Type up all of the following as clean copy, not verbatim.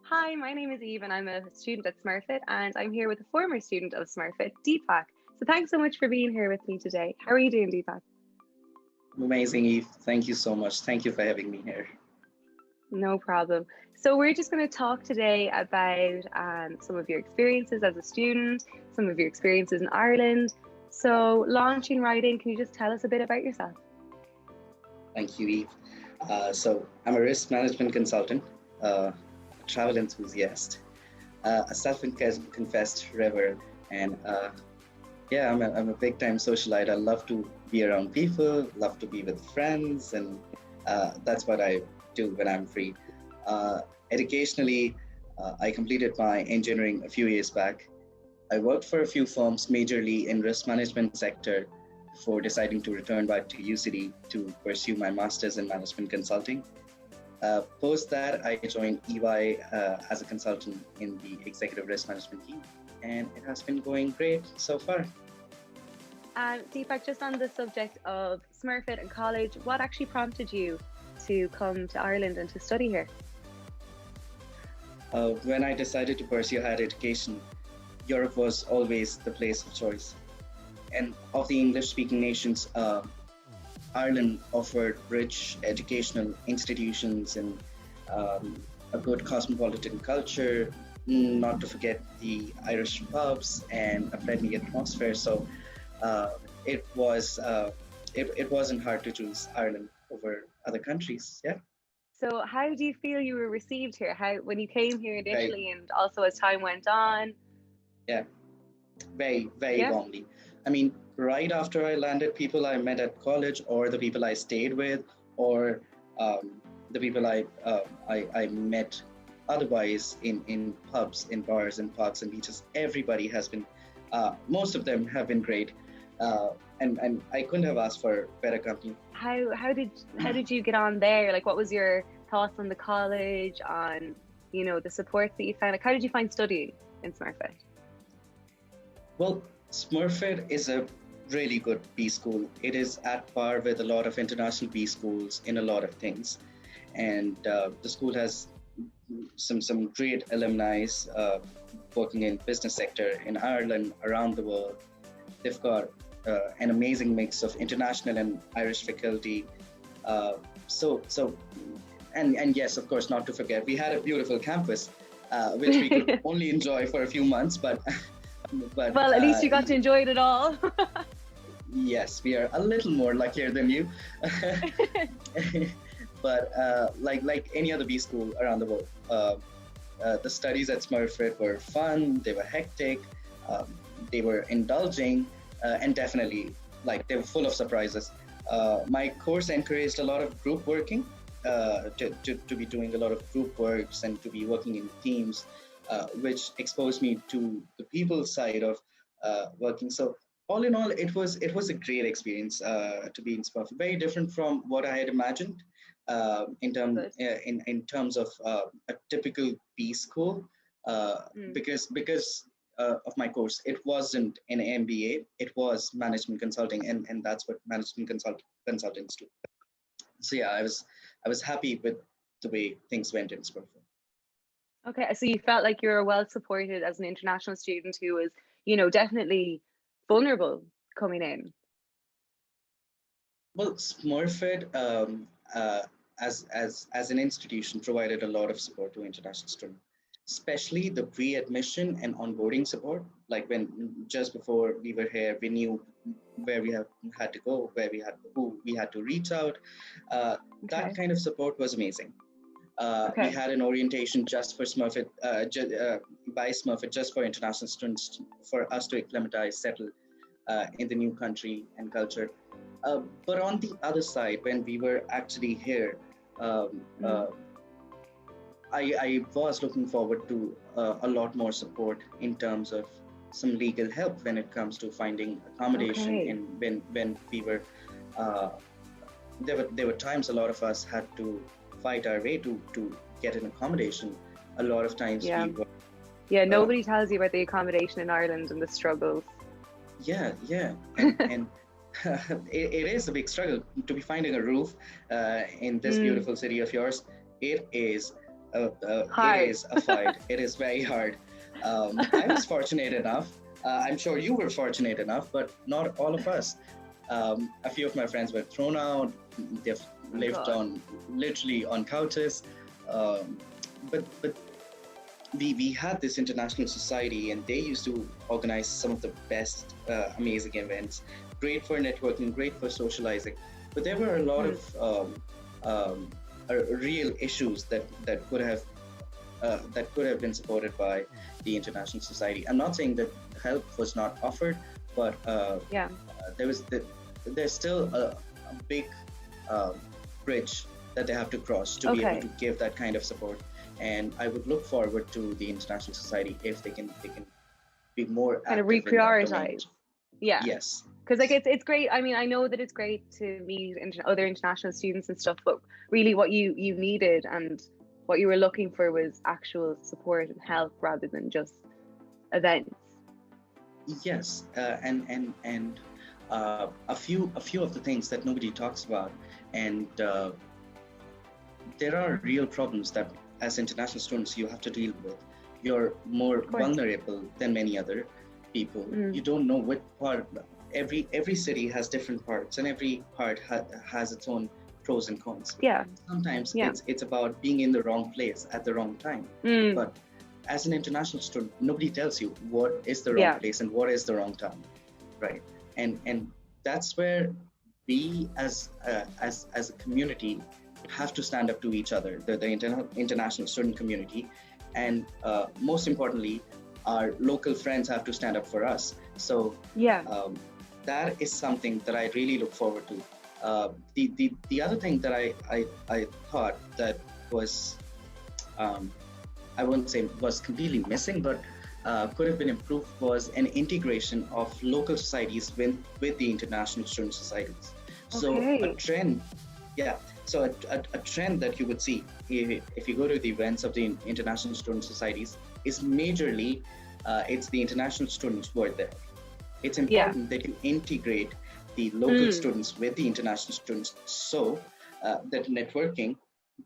Hi, my name is Eve and I'm a student at Smurfit and I'm here with a former student of Smurfit, Deepak. So thanks so much for being here with me today. How are you doing, Deepak? Amazing, Eve. Thank you so much. Thank you for having me here. No problem. So we're just going to talk today about some of your experiences as a student, some of your experiences in Ireland. So launching writing, can you just tell us a bit about yourself? Thank you, Eve. I'm a risk management consultant, a travel enthusiast, a self-confessed rêveur, and I'm a big-time socialite. I love to be around people, love to be with friends, and that's what I do when I'm free. Uh, Educationally, I completed my engineering a few years back. I worked for a few firms, majorly in risk management sector, before deciding to return back to UCD to pursue my master's in management consulting. Post that, I joined EY as a consultant in the executive risk management team, and it has been going great so far. And Deepak, just on the subject of Smurfit and college, what actually prompted you to come to Ireland and to study here? When I decided to pursue higher education, Europe was always the place of choice. And of the English speaking nations, Ireland offered rich educational institutions and a good cosmopolitan culture, not to forget the Irish pubs and a friendly atmosphere. So uh, it was it wasn't hard to choose Ireland over other countries. Yeah, So, how do you feel you were received here? How, when you came here very initially, and also as time went on? yeah, very Yeah. warmly. I mean, right after I landed, people I met at college, or the people I stayed with, or the people I met otherwise in pubs, in bars, in parks and beaches. Everybody has been, most of them have been great, and I couldn't have asked for better company. How did you get on there? Like, what was your thoughts on the college, on the support that you found? Like, how did you find studying in Smurfit? Well, Smurfit is a really good B school. It is at par with a lot of international B schools in a lot of things, and the school has some great alumni working in business sector in Ireland, around the world. They've got an amazing mix of international and Irish faculty. Uh, so and yes, of course, not to forget, we had a beautiful campus, which we could only enjoy for a few months, but but Well, at least you got to enjoy it all. yes, we are a little more luckier than you. But like any other B school around the world, the studies at Smurfit were fun. They were hectic. Um, they were indulging, and definitely they were full of surprises. My course encouraged a lot of group working, to be doing a lot of group works and to be working in teams, which exposed me to the people side of working. So all in all, it was a great experience to be in Smurfit. Very different from what I had imagined Good. in terms of a typical B school, Mm. because of my course. It wasn't an MBA; it was management consulting, and that's what consultants do. So yeah, I was happy with the way things went in Smurfit. Okay, so you felt like you were well supported as an international student who was definitely vulnerable coming in. Well, Smurfit, as an institution, provided a lot of support to international students, especially the pre-admission and onboarding support. Like when just before we were here, we knew where we had to go, who we had to reach out. That Okay. kind of support was amazing. We Okay. had an orientation just for Smurfit, by Smurfit, just for international students, for us to acclimatize, settle in the new country and culture. But on the other side, when we were actually here, um, Mm. uh, I was looking forward to a lot more support in terms of some legal help when it comes to finding accommodation. Okay. And when we were, uh, there were times a lot of us had to fight our way to get an accommodation. A lot of times Yeah. we were, Yeah, uh, nobody tells you about the accommodation in Ireland and the struggles. yeah, and it is a big struggle to be finding a roof in this Mm. beautiful city of yours. It is Hard. It is a fight. It is very hard. I was fortunate enough. I'm sure you were fortunate enough, but not all of us. A few of my friends were thrown out. They've lived literally on couches. But we had this international society, and they used to organize some of the best, amazing events. Great for networking, great for socializing. But there were a lot of real issues that could have been supported by the international society. I'm not saying that help was not offered, but there's still a big bridge that they have to cross to be able to give that kind of support. And I would look forward to the international society if they can be more kind of active reprioritize. Yes. Because like it's great. I mean, I know that it's great to meet other international students and stuff, but really what you needed and what you were looking for was actual support and help rather than just events. Yes, and a few of the things that nobody talks about, and there are real problems that as international students you have to deal with. You're more vulnerable than many other people. You don't know what part. Every city has different parts, and every part has its own pros and cons. Sometimes it's about being in the wrong place at the wrong time. But as an international student, nobody tells you what is the wrong place and what is the wrong time, right? And that's where we as a community have to stand up to each other, the international student community, and most importantly, our local friends have to stand up for us. So that is something that I really look forward to. The other thing that I thought that was I wouldn't say was completely missing, but could have been improved was an integration of local societies with the international student societies. So a trend that you would see if you go to the events of the international student societies is majorly it's the international students who are there. It's important that you integrate the local students with the international students so that networking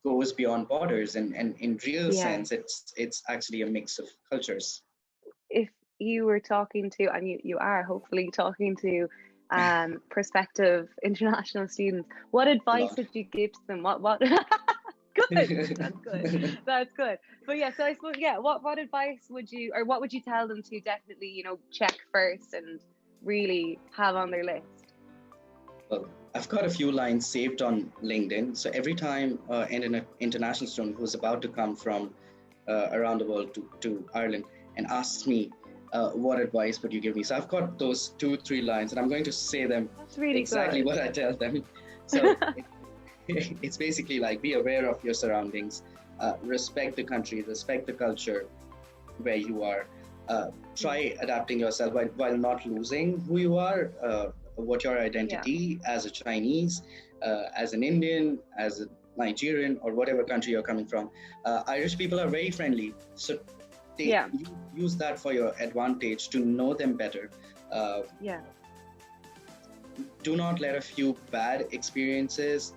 goes beyond borders, and in real sense it's actually a mix of cultures. If you were talking to, and you are hopefully talking to prospective international students, what advice would you give to them? What good, that's good. But so I suppose what advice would you, or what would you tell them to definitely check first and really have on their list? Well, I've got a few lines saved on LinkedIn. So every time an international student who's about to come from around the world to Ireland and asks me, what advice would you give me? So I've got those 2-3 lines, and I'm going to say them exactly what I tell them. So it's basically like, be aware of your surroundings, respect the country, respect the culture where you are, try adapting yourself while not losing who you are, what your identity as a Chinese, as an Indian, as a Nigerian, or whatever country you're coming from. Irish people are very friendly, so you use that for your advantage to know them better. Do not let a few bad experiences,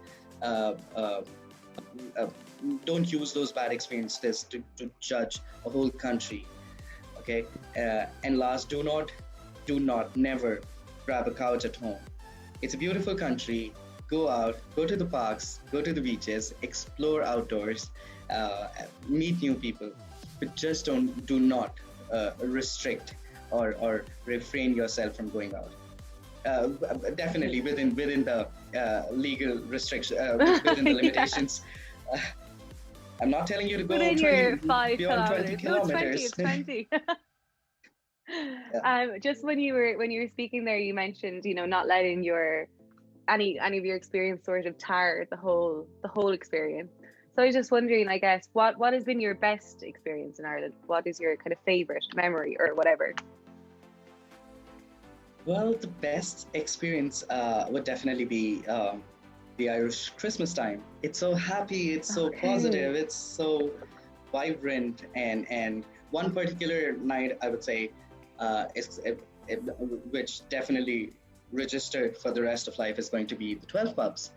don't use those bad experiences to judge a whole country. Okay, and last, do not never grab a couch at home. It's a beautiful country. Go out, go to the parks, go to the beaches, explore outdoors, meet new people, but just do not restrict or refrain yourself from going out. Definitely within the legal restriction, within the limitations. I'm not telling you to go your 5 beyond kilometers. 20 kilometers. It's 20. Just when you were speaking there, you mentioned not letting any of your experience sort of tar the whole experience. So I was just wondering, I guess, what has been your best experience in Ireland? What is your kind of favorite memory or whatever? Well, the best experience would definitely be the Irish Christmas time. It's so happy, it's so positive, it's so vibrant, and one particular night, I would say, which definitely registered for the rest of life, is going to be the 12 pubs.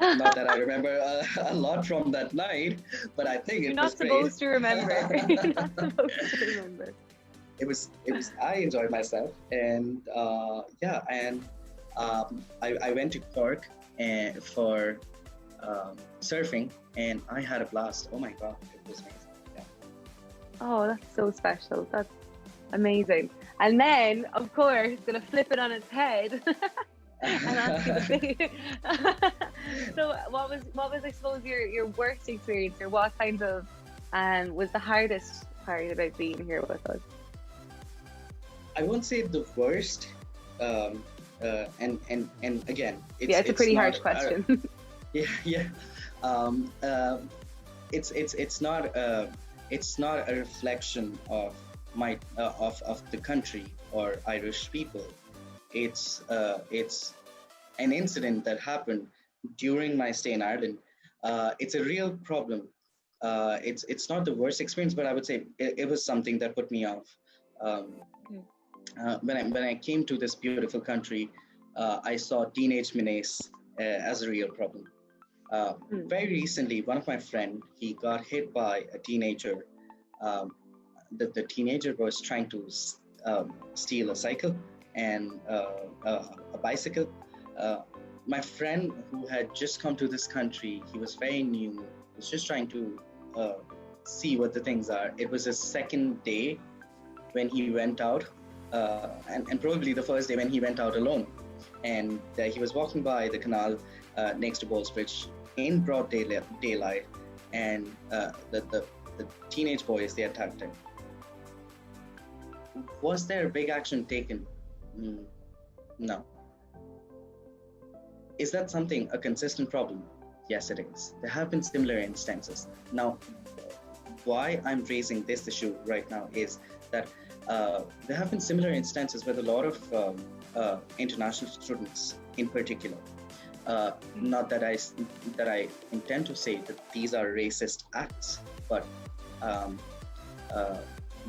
Not that I remember a lot from that night, but I think You're it was not great. supposed to remember. You're not supposed to remember. It was I enjoyed myself, and I went to Cork and for surfing, and I had a blast. Oh my god, it was amazing. Yeah. Oh, that's so special. That's amazing. And then, of course, gonna flip it on its head and ask you the same. So, what was I suppose your worst experience, or what kind of was the hardest part about being here with us? I won't say the worst, um, and again, Yeah, it's a it's pretty not harsh question. yeah, yeah. Um, um, it's not a reflection of my of the country or Irish people. It's an incident that happened during my stay in Ireland. It's a real problem. It's not the worst experience, but I would say it was something that put me off. Um, Mm. when I came to this beautiful country, I saw teenage menace as a real problem. Mm. Very recently, one of my friend, he got hit by a teenager. Um, the teenager was trying to steal a cycle and a bicycle. Uh, my friend, who had just come to this country, he was very new. Was just trying to uh, see what the things are. It was his second day when he went out, and probably the first day when he went out alone. And he was walking by the canal next to Ballsbridge in broad daylight, and the teenage boys, they attacked him. Was there a big action taken? Mm, no. Is that something a consistent problem? Yes, it is. There have been similar instances. Now, why I'm raising this issue right now is that there have been similar instances with a lot of international students, in particular. Not that I intend to say that these are racist acts, but um, uh,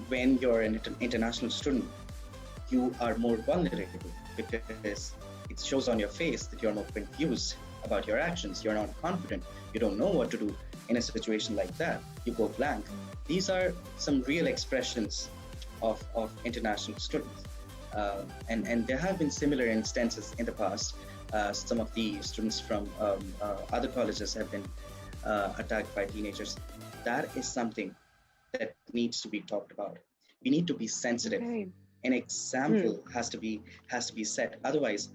when you're an international student, you are more vulnerable because it shows on your face that you're more confused about your actions. You're not confident. You don't know what to do in a situation like that. You go blank. These are some real expressions of international students. And there have been similar instances in the past. Some of the students from other colleges have been attacked by teenagers. That is something that needs to be talked about. We need to be sensitive. Okay. An example has to be set. Otherwise,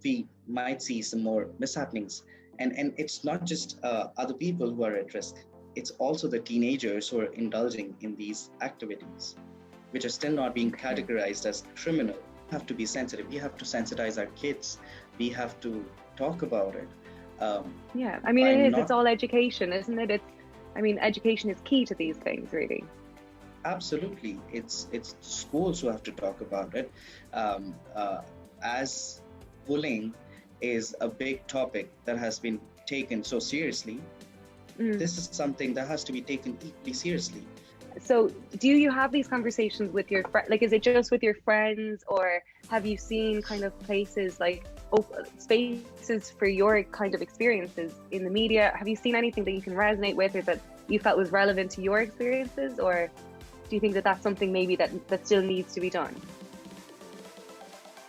we might see some more mishappenings. And it's not just other people who are at risk. It's also the teenagers who are indulging in these activities, which are still not being categorized as criminal. We have to be sensitive. We have to sensitize our kids. We have to talk about it. Yeah, I mean, it is. Not It's all education, isn't it? I mean, education is key to these things, really. Absolutely, it's schools who have to talk about it. Um, uh, as bullying is a big topic that has been taken so seriously, this is something that has to be taken equally seriously. So, do you have these conversations with your friends? Like, is it just with your friends, or have you seen kind of places like spaces for your kind of experiences in the media? Have you seen anything that you can resonate with, or that you felt was relevant to your experiences, or do you think that that's something maybe that still needs to be done?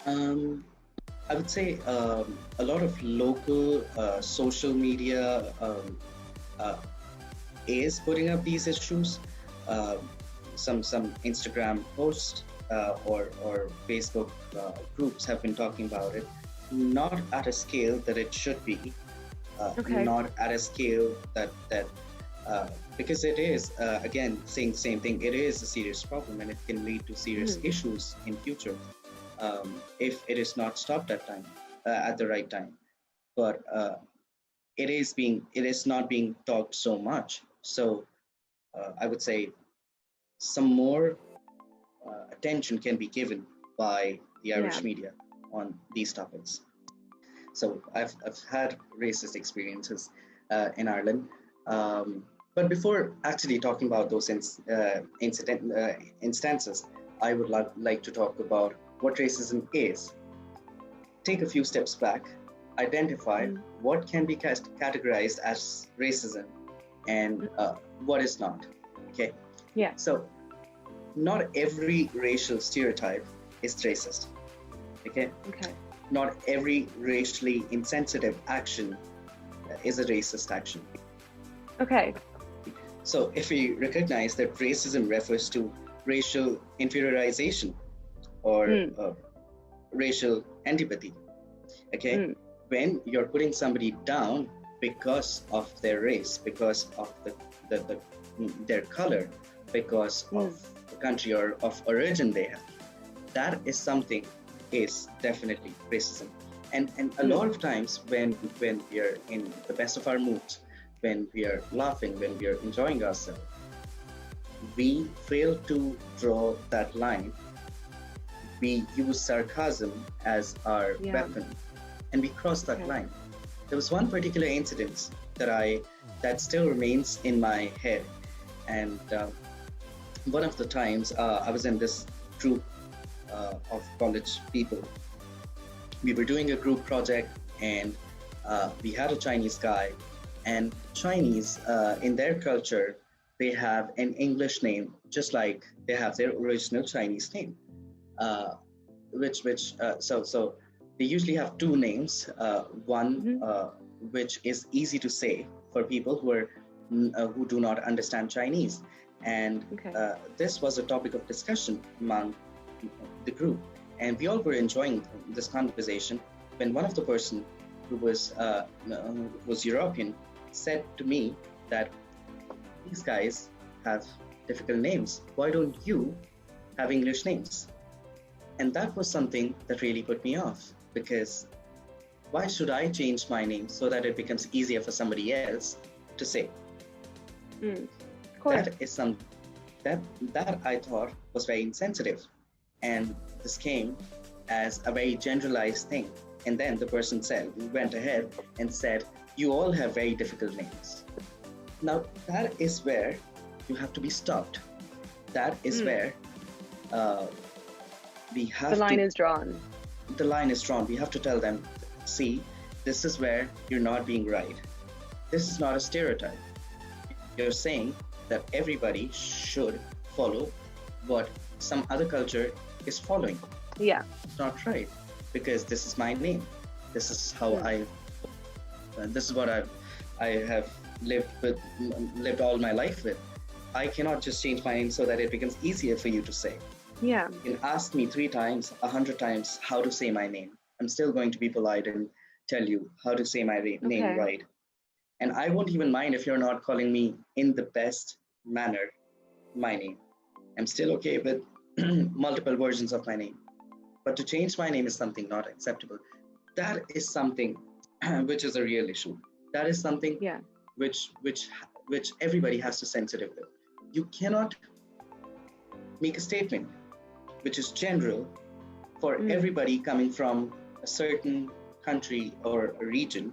I would say a lot of local social media uh, is putting up these issues. Uh, some Instagram posts or Facebook groups have been talking about it, not at a scale that it should be, Okay. not at a scale that because it is again saying the same thing. It is a serious problem, and it can lead to serious issues in future if it is not stopped at the right time. But it is not being talked so much. So I would say some more attention can be given by the Yeah. Irish media on these topics. So I've had racist experiences in Ireland. But before actually talking about those instances, I would like to talk about what racism is. Take a few steps back. identify what can be categorized as racism and what is not. Okay. Yeah. So not every racial stereotype is racist. Okay. Okay. Not every racially insensitive action is a racist action. Okay. So if we recognize that racism refers to racial inferiorization or racial antipathy, okay, when you're putting somebody down because of their race, because of their color, because of the country or of origin they have, that is something is definitely racism. And a lot of times when we are in the best of our moods, when we are laughing, when we are enjoying ourselves, we fail to draw that line. We use sarcasm as our weapon, and we cross that line. There was one particular incident that still remains in my head, and one of the times I was in this group of college people. We were doing a group project, and we had a Chinese guy. And Chinese, in their culture, they have an English name, just like they have their original Chinese name. So they usually have two names. One which is easy to say for people who do not understand Chinese, and this was a topic of discussion among the group, and we all were enjoying this conversation when one of the person who was European said to me that these guys have difficult names. Why don't you have English names? And that was something that really put me off, because why should I change my name so that it becomes easier for somebody else to say? That is something that I thought was very insensitive. And this came as a very generalized thing. And then the person went ahead and said, you all have very difficult names. Now, that is where you have to be stopped. That is where we have the line is drawn. The line is drawn. We have to tell them, see, this is where you're not being right. This is not a stereotype. You're saying that everybody should follow what some other culture is following. Yeah. It's not right, because this is my name. This is how this is what I have lived all my life with. I cannot just change my name so that it becomes easier for you to say. Yeah. You can ask me 3 times, 100 times how to say my name. I'm still going to be polite and tell you how to say my name right. And I won't even mind if you're not calling me in the best manner my name. I'm still okay with multiple versions of my name. But to change my name is something not acceptable. That is something which is a real issue. That is something which everybody has to sensitive with. You cannot make a statement which is general for everybody coming from a certain country or a region,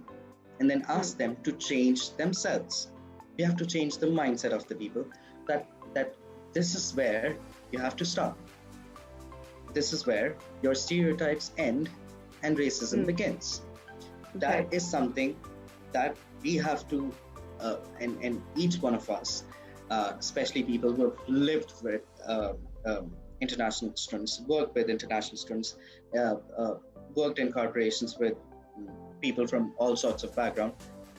and then ask them to change themselves. You have to change the mindset of the people that this is where you have to stop. This is where your stereotypes end and racism begins. That is something that we have to, and each one of us, especially people who have lived with international students, worked with international students, worked in corporations with people from all sorts of background,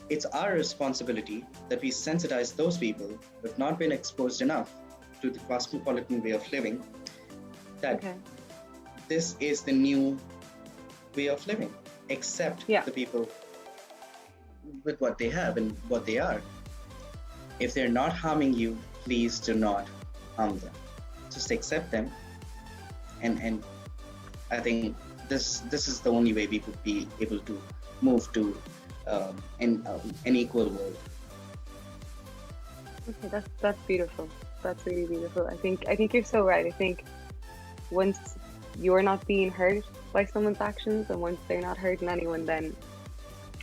it's our responsibility that we sensitize those people who have not been exposed enough to the cosmopolitan way of living, that this is the new way of living. Accept the people with what they have and what they are. If they're not harming you, please do not harm them. Just accept them, and I think this is the only way we would be able to move to an equal world. Okay, that's beautiful. That's really beautiful. I think you're so right. I think once you're not being hurt by someone's actions, and once they're not hurting anyone, then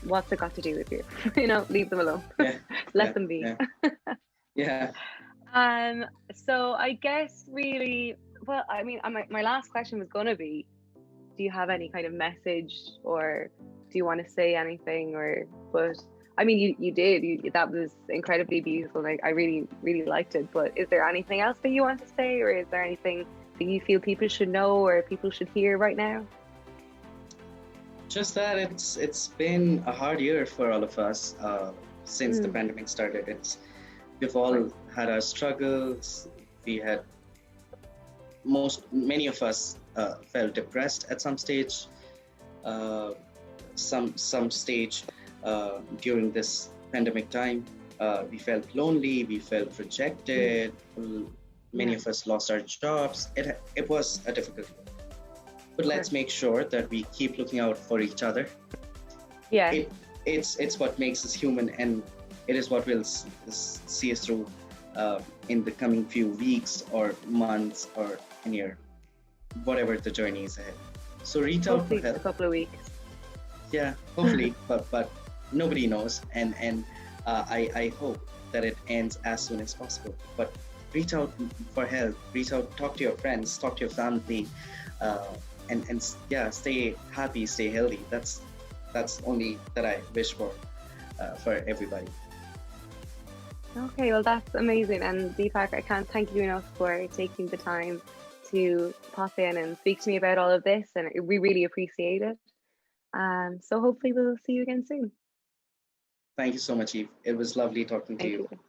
what's it got to do with you? Leave them alone. Let them be. So I guess really, well, I mean, my last question was going to be, do you have any kind of message or do you want to say anything, or but I mean you did, that was incredibly beautiful. Like I really really liked it, but is there anything else that you want to say, or is there anything that you feel people should know or people should hear right now? Just that it's been a hard year for all of us since the Mm, pandemic started. We've of course. all had our struggles. We had many of us felt depressed at some stage. Uh, some stage during this pandemic time, we felt lonely. We felt Mm, rejected. Many yeah, of us lost our jobs. It was a difficult year. But of let's course. make sure that we keep looking out for each other. Yeah. it it's what makes us human, and it is what will see us through in the coming few weeks or months or a year, whatever the journey is ahead. So reach out for Hopefully just a help. couple of weeks. Yeah, hopefully, but nobody knows, and I hope that it ends as soon as possible. But reach out for help. Reach out, talk to your friends, talk to your family, uh, and yeah, stay happy, stay healthy. That's only that I wish for everybody. Okay, well, that's amazing. And Deepak, I can't thank you enough for taking the time to pop in and speak to me about all of this. And we really appreciate it. So hopefully we'll see you again soon. Thank you so much, Eve. It was lovely talking to Thank you. you.